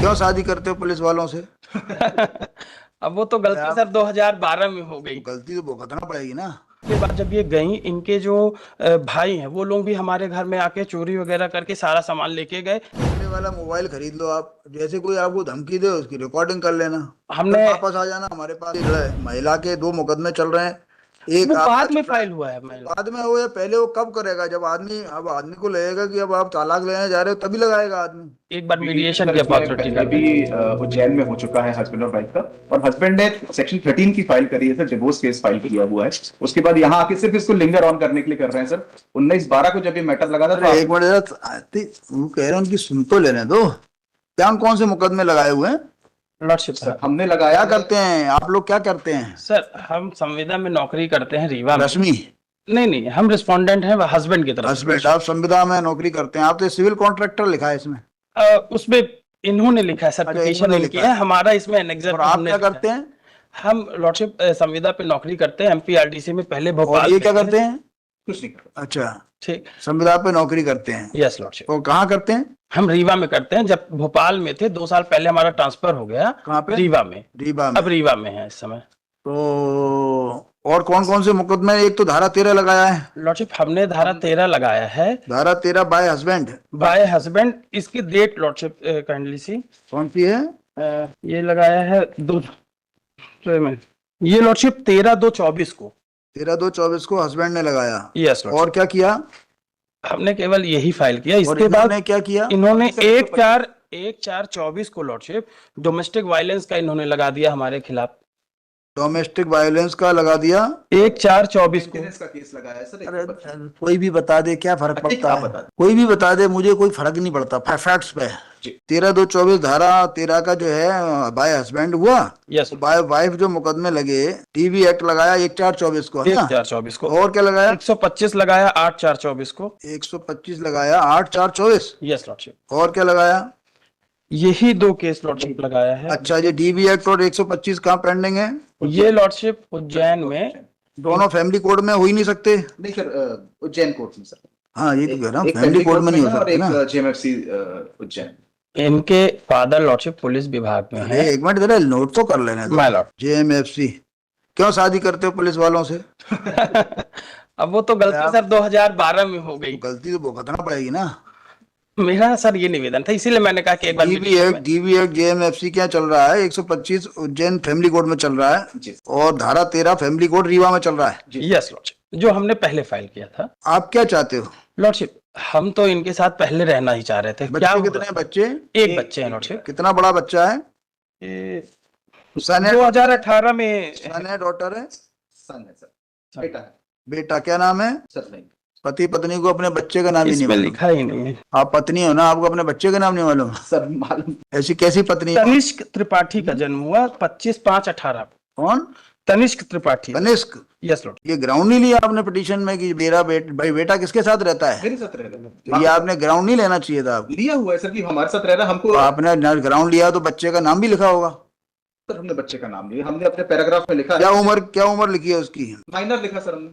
क्यों शादी करते हो पुलिस वालों से? अब वो तो गलती सर 2012 में हो गई। गलती तो भुगतना पड़ेगी ना। के बाद जब ये गई, इनके जो भाई हैं वो लोग भी हमारे घर में आके चोरी वगैरह करके सारा सामान लेके गए। ये वाला मोबाइल खरीद लो आप, जैसे कोई आपको धमकी दे उसकी रिकॉर्डिंग कर लेना, फिर हमने वापस आ जाना हमारे पास। महिला के 2 मुकदमे चल रहे हैं, एक वो आपका बाद में चल रहा है। फाइल हुआ है महिला। बाद में हो या पहले, वो कब करेगा? जब आदमी, अब आदमी को लगेगा कि अब आप तालाक लेने जा रहे हो, तभी लगाएगा आदमी। एक बार मीडिएशन की सर, इसमें अपॉर्चुनिटी पहले भी उज्जैन में हो चुका है हस्बैंड और वाइफ का, और हस्बैंड ने सेक्शन 13 की फाइल करी है सर, डिवोर्स केस फाइल किया हुआ है। उसके बाद यहाँ आके सिर्फ इसको लिंगर ऑन करने के लिए कर रहे हैं सर। 19/12 को जब ये मैटर लगा था तो एक मिनट वो कह रहे हैं उनकी सुन तो लेने दो। क्या कौन से मुकदमे लगाए हुए हैं? लॉर्डशिप सर सर, हमने लगाया क्या करते हैं आप लोग, क्या करते हैं? सर हम संविदा में नौकरी करते हैं, रीवा में। रश्मि? नहीं नहीं, हम रिस्पोंडेंट हैं हस्बैंड की तरफ से। हस्बैंड, आप संविदा में नौकरी करते हैं, आप तो सिविल कॉन्ट्रैक्टर लिखा है इसमें। उसमें इन्होंने लिखा है सर, अच्छा, पिटीशन इन्होंने इनकी लिखा है, है। हमारा इसमें एनेक्सर और आप क्या करते हैं? हम लॉर्डशिप संविदा पे नौकरी करते हैं एमपीआरडीसी में, पहले और भोपाल ये में क्या थे। करते हैं? कुछ नहीं करता। अच्छा, ठीक, संविदा पे नौकरी करते हैं। Yes lordship. और कहाँ करते हैं? हम रीवा में करते हैं, जब भोपाल में थे 2 साल पहले हमारा ट्रांसफर हो गया। कहाँ पे? रीवा में। रीवा में। अब रीवा में है इस समय। तो और कौन कौन से मुकदमे? एक तो धारा 13 लगाया है। लॉर्डशिप हमने धारा 13 लगाया है धारा 13 बाय हस्बैंड। Bye husband. इसकी डेट लॉर्डशिप काइंडली सी, कौन सी है? ये लगाया है ये लॉर्डशिप 13/2/24 को। 13/2/24 को हस्बैंड ने लगाया। यस और लॉर्डशिप। क्या किया? हमने केवल यही फाइल किया। और इसके बाद इन्होंने क्या किया? इन्होंने 1/4/24 को लॉर्डशिप डोमेस्टिक वायलेंस का इन्होंने लगा दिया हमारे खिलाफ। डोमेस्टिक वायलेंस का लगा दिया। 1/4/24 को। मेंटेनेंस का केस लगाया है सर। अरे कोई भी बता दे, क्या फर्क अच्छा, पड़ता आप है? बता दें। कोई भी बता दे, मुझे कोई फर्क नहीं पड़ता, फैक्ट्स पे। जी। 13/2/24 धारा 13 का जो है बाय हस्बैंड हुआ। यस, बाय वाइफ जो मुकदमे लगे, टीवी एक्ट लगाया 1/4/24 को, है ना? 1/4/24 को। और क्या लगाया? 125 लगाया 8/4/24 को। 125 लगाया 8/4/24। Yes lordship. और क्या लगाया? यही 2 केस लॉर्डशिप लगाया है। अच्छा, ये डीबी एक्ट और 125 कहाँ पेंडिंग है? ये लॉर्डशिप उज्जैन में। दोनों फैमिली कोर्ट में हो ही नहीं सकते। नहीं सर, उज्जैन कोर्ट में सर। हाँ, ये तो कह रहा हूँ, एक फैमिली कोर्ट में नहीं हो और सकते एक ना। जेएमएफसी उज्जैन। इनके फादर लॉर्डशिप पुलिस विभाग में अरे है। एक मिनट, जरा नोट तो कर लेने दो। My Lord. जेएमएफसी। क्यों शादी करते हो पुलिस वालों से? अब वो तो गलती सर 2012 में हो गई। गलती तो भुगतना पड़ेगी ना। मेरा सर ये निवेदन था, इसीलिए मैंने कहा कि एक बार डीबी एक्ट जेएमएफसी क्या चल रहा है? 125 उज्जैन फैमिली कोर्ट में चल रहा है, जी। और धारा 13 फैमिली कोर्ट रीवा में चल रहा है। यस लॉर्डशिप, जो हमने पहले फाइल किया था। आप क्या चाहते हो? लॉर्डशिप, हम तो इनके साथ पहले रहना ही चाह रहे थे। क्या बच्चे कितने हैं? बच्चे एक बच्चे हैं लॉर्डशिप। कितना बड़ा बच्चा है? सन है? 2018 में सन है, डॉटर है? सन है सर। बेटा है बेटा। क्या नाम है? सर। नहीं पति पत्नी को अपने बच्चे का नाम ही नहीं इसमें मालूम? लिखा ही नहीं है। आप पत्नी हो ना, आपको अपने बच्चे का नाम नहीं मालूम? सर मालूम। ऐसी कैसी पत्नी? तनिष्क त्रिपाठी का जन्म हुआ 25/5/18। कौन? तनिष्क त्रिपाठी। कनिष्क। Yes lord. ये ग्राउंड नहीं लिया आपने पिटीशन में कि मेरा भाई बेटा किसके साथ रहता है? मेरे साथ रह रहा है। ये आपने ग्राउंड नहीं लेना चाहिए था। लिया हुआ है सर कि हमारे साथ रह रहा है। हमको तो आपने ग्राउंड लिया तो बच्चे का नाम भी लिखा होगा। सर हमने बच्चे का नाम लिया, हमने अपने पैराग्राफ में लिखा क्या है। उम्र लिखी है उसकी? माइनर लिखा सर हमने।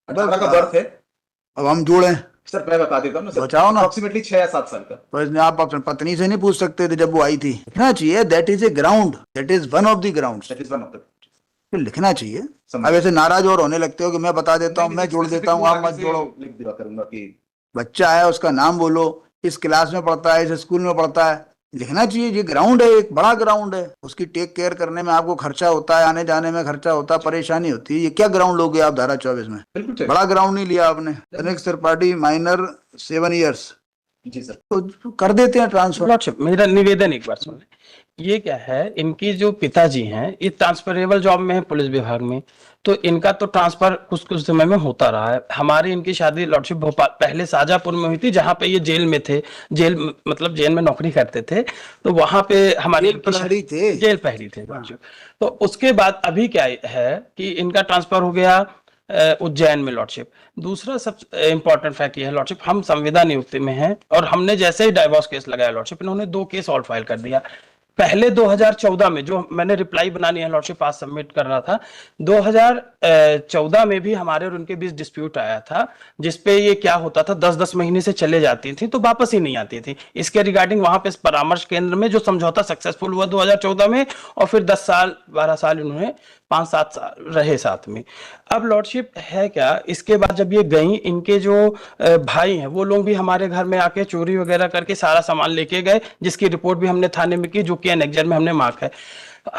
18 का बर्थ है। अब हम जोड़े? सर मैं बता देता हूँ ना सर। बचाओ ना। अप्रोक्सीमेटली 6 या 7 साल का। तो इसने आप अपनी पत्नी से नहीं पूछ सकते थे जब वो आई थी? लिखना चाहिए that is a ground, that is one of the grounds. That is one of the. लिखना चाहिए। समझ। अब ऐसे नाराज और होने लगते हो कि मैं बता देता हूँ, मैं जोड़ देता हूँ, आप मत जोड़ो। लिख दिया करूंगा कि बच्चा है, उसका नाम बोलो, इस क्लास में पढ़ता है, इस स्कूल में पढ़ता है, लिखना चाहिए। ये ग्राउंड है, एक बड़ा ग्राउंड है, उसकी टेक केयर करने में आपको खर्चा होता है, आने जाने में खर्चा होता है, परेशानी होती है। ये क्या ग्राउंड लोगे आप धारा 24 में? बिल्कुल बड़ा ग्राउंड नहीं लिया आपने। कनेक्ट त्रिपाठी माइनर 7 years, जी सर। तो कर देते हैं ट्रांसफर। लॉर्डशिप, मेरा निवेदन एक बार सुन। ये क्या है, इनकी जो पिताजी हैं ये ट्रांसफरेबल जॉब में है पुलिस विभाग में, तो इनका तो ट्रांसफर कुछ समय में होता रहा है। हमारी इनकी शादी लॉर्डशिप भोपाल पहले शाहजहांपुर में हुई थी, जहां पे ये जेल में थे। जेल मतलब जेल में नौकरी करते थे, तो वहां पे हमारी जेल प्रहरी थे। जेल प्रहरी थे लॉर्डशिप। तो उसके बाद अभी क्या है कि इनका ट्रांसफर हो गया उज्जैन में लॉर्डशिप। दूसरा सब इंपॉर्टेंट फैक्ट ये है लॉर्डशिप, हम संविदा नियुक्ति में हैं, और हमने जैसे ही डाइवोर्स केस लगाया लॉर्डशिप, इन्होंने 2 केस और फाइल कर दिया। पहले 2014 में जो मैंने रिप्लाई बनानी है लॉर्डशिप आज सबमिट कर रहा था, 2014 में भी हमारे और उनके बीच डिस्प्यूट आया था, जिसपे ये क्या होता था 10-10 महीने से चले जाती थी तो वापस ही नहीं आती थी। इसके रिगार्डिंग वहां पे परामर्श केंद्र में जो समझौता सक्सेसफुल हुआ 2014 में, और फिर 10 साल 12 साल इन्होंने 5-7 साल रहे साथ में। अब लॉर्डशिप है क्या, इसके बाद जब ये गई, इनके जो भाई हैं वो लोग भी हमारे घर में आके चोरी वगैरह करके सारा सामान लेके गए, जिसकी रिपोर्ट भी हमने थाने में की, जो कि एनेक्जर में हमने मार्क है।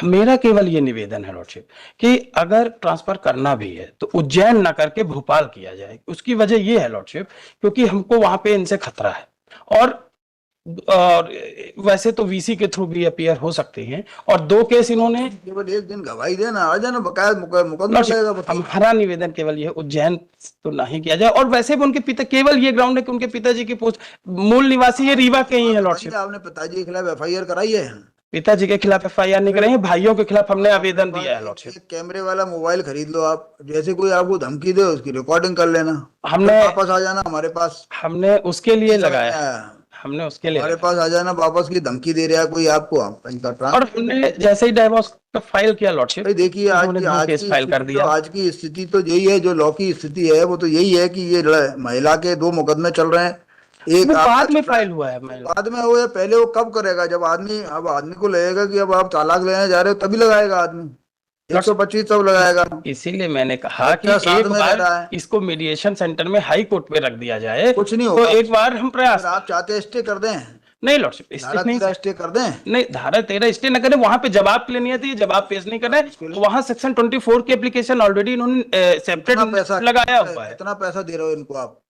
मेरा केवल ये निवेदन है लॉर्डशिप कि अगर ट्रांसफर करना भी है तो उज्जैन ना करके भोपाल किया जाए। उसकी वजह ये है लॉर्डशिप, क्योंकि हमको वहां पे इनसे खतरा है, और वैसे तो वीसी के थ्रू भी अपीयर हो सकते हैं, और 2 केस इन्होंने। केवल एक दिन गवाही देना, आ जाना, बकायदा मुकदमा चलेगा। हमारा निवेदन केवल ये, उज्जैन तो नहीं किया जाए। और वैसे भी उनके पिता, केवल ये ग्राउंड है कि उनके पिताजी की पोस्ट, मूल निवासी ये रीवा के ही है लॉर्डशिप। आपने पिताजी के खिलाफ एफआईआर कराई है? पिताजी के खिलाफ एफआईआर नहीं कराई है, भाइयों के खिलाफ हमने आवेदन दिया है लॉर्डशिप। एक कैमरे वाला मोबाइल खरीद लो आप, जैसे कोई आपको धमकी दे उसकी रिकॉर्डिंग कर लेना, हमने वापस आ जाना हमारे पास। हमने उसके लिए लगाया, हमने उसके लिए हमारे पास आ जाना, वापस की धमकी दे रहा है कोई आपको, और हमने जैसे ही डाइवोर्स का फाइल किया लॉर्डशिप, देखिए आज की स्थिति तो यही है, जो लॉ की स्थिति है वो तो यही है कि ये महिला के 2 मुकदमे चल रहे हैं। एक बाद में फाइल हुआ है, बाद में हुआ है, पहले वो कब करेगा? जब आदमी को लगेगा कि अब आप तालाक लेने जा रहे हो, तभी लगाएगा आदमी। 125 सब लगाएगा। इसीलिए मैंने कहा कि एक बार इसको मीडिएशन सेंटर में हाई कोर्ट पे रख दिया जाए, कुछ नहीं होगा। तो एक बार हम प्रयास, आप चाहते हैं स्टे कर दें? नहीं लॉर्डशिप, स्टे कर दें, नहीं धारा 13 स्टे न करें, वहां पे जवाब के लिए नहीं आती, जवाब पेश नहीं कर रहे, तो वहां सेक्शन 24 की एप्लीकेशन ऑलरेडी इन्होंने सेपरेट लगाया हुआ है। कितना पैसा दे रहे हो इनको आप?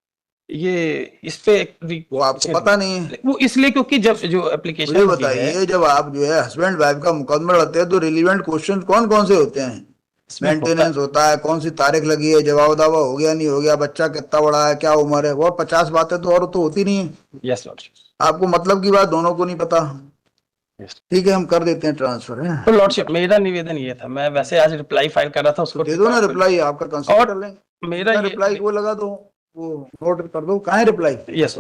ये इस पे वो आपको पता नहीं है? वो इसलिए क्योंकि जब जो एप्लीकेशन, मुझे बताइए, जब आप जो है हस्बैंड वाइफ का मुकदमा लड़ते हैं तो रिलीवेंट क्वेश्चन कौन कौन से होते हैं? मेंटेनेंस होता है, कौन सी तारीख लगी है, जवाब दावा हो गया नहीं हो गया, बच्चा कितना बड़ा है, क्या उम्र है, वो 50 बातें तो और तो होती नहीं है। यस लॉर्डशिप, आपको मतलब की बात दोनों को नहीं पता। ठीक है, हम कर देते हैं ट्रांसफर है। तो लॉर्डशिप मेरा निवेदन ये था, मैं वैसे आज रिप्लाई फाइल कर रहा था, उसको दे दो ना रिप्लाई, आपका कंसिडर कर लेंगे। मेरा रिप्लाई वो लगा दो, वो नोट कर दो, कहाँ है रिप्लाई? यस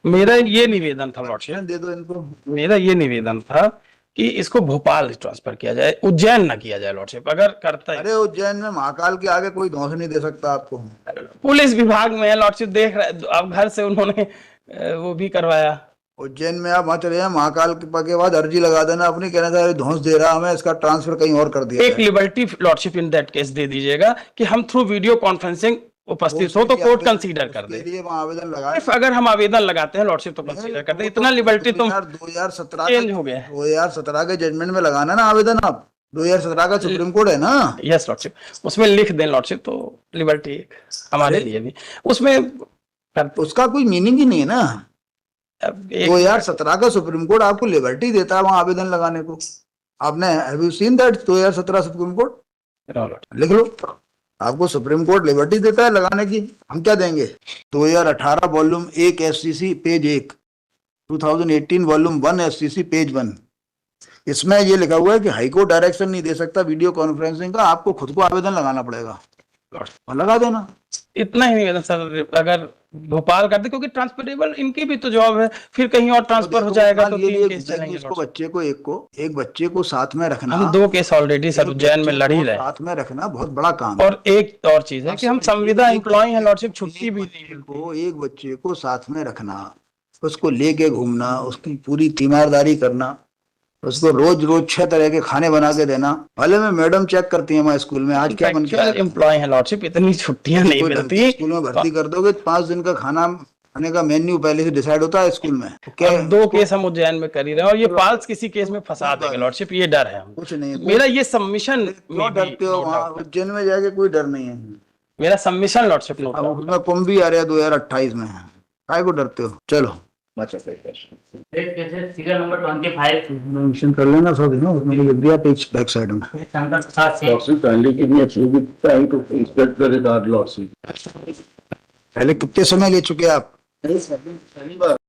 मेरा ये निवेदन था लॉर्डशिप, दे दो इनको। मेरा ये निवेदन था कि इसको भोपाल ट्रांसफर किया जाए, उज्जैन ना किया जाए लॉर्डशिप, अगर करता है। अरे उज्जैन में महाकाल के आगे कोई धौंस नहीं दे सकता आपको। पुलिस विभाग में है लॉर्डशिप, देख रहे, अब घर से उन्होंने वो भी करवाया। उज्जैन में आप वहां चले जाए, महाकाल के बाद अर्जी लगा देना अपनी, कहना था धौंस दे रहा हमें, इसका ट्रांसफर कहीं और कर दिया। एक liberty lordship in that case दे दीजिएगा कि हम थ्रू वीडियो कॉन्फ्रेंसिंग उपस्थित हो तो कोर्ट कंसीडर कर दे। आवेदन लगाए, अगर हम आवेदन लगाते हैं लॉर्डशिप तो कंसीडर करते हैं। इतना लिबर्टी तुम 2017 चेंज हो गया, 2017 के जजमेंट में लगाना ना आवेदन आप, 2017 का सुप्रीम कोर्ट है ना। यस लॉर्डशिप, उसमें लिख दें लॉर्डशिप, तो लिबर्टी हमारे लिए भी उसमें उसका कोई मीनिंग ही नहीं है ना। 2017 का सुप्रीम कोर्ट आपको लिबर्टी देता है वहां आवेदन लगाने को। आपने have you seen that 2017 supreme court? लिख लो, आपको सुप्रीम कोर्ट लिबर्टी देता है लगाने की, हम क्या देंगे? 2018 volume 1 FCC page 1, 2018 volume 1 FCC page 1, इसमें ये लिखा हुआ है कि हाईकोर्ट डायरेक्शन नहीं दे सकता वीडियो कॉन्फ्रेंसिंग का, आपको खुद को आवेदन लगाना पड़ेगा और लगा देना। इतना ही निवेदन सर, अगर भोपाल कर दे, क्योंकि ट्रांसफरेबल इनकी भी तो जॉब है, फिर कहीं और ट्रांसफर हो जाएगा तो 3 केस चलेंगे। इसको बच्चे को एक बच्चे को साथ में रखना, हम 2 केस ऑलरेडी सर उज्जैन में लड़ ही रहे, साथ में रखना बहुत बड़ा काम है। और एक और चीज है कि हम संविदा एम्प्लॉय हैं लॉर्डशिप, छुट्टी भी एक बच्चे को साथ में रखना, उसको लेके घूमना, उसकी पूरी तीमारदारी करना, उसको रोज 6 तरह के खाने बना के देना। भले में मैडम चेक करती है हमारे स्कूल में आज क्या बन गया। एम्प्लॉय है लॉर्डशिप, इतनी छुट्टियां नहीं मिलती। स्कूल में भर्ती कर दोगे 5 दिन का खाने का मेन्यू पहले से डिसाइड होता है स्कूल में। क्या 2 केस हम उज्जैन में कर ही रहे हैं, और ये फाल्स किसी केस में फंसा देंगे लॉर्डशिप, ये डर है। कुछ नहीं, मेरा ये सबमिशन, डरते हो वहाँ उज्जैन में जाके? कोई डर नहीं है, मेरा सबमिशन लॉर्डशिप कुंभ भी आ रहा है 2028 में, काय को डरते हो? चलो फिगर नंबर 25 मेंशन कर लेना सब ना, उसमें लिख दिया पेज बैक साइड में। पहले कितने समय ले चुके आप?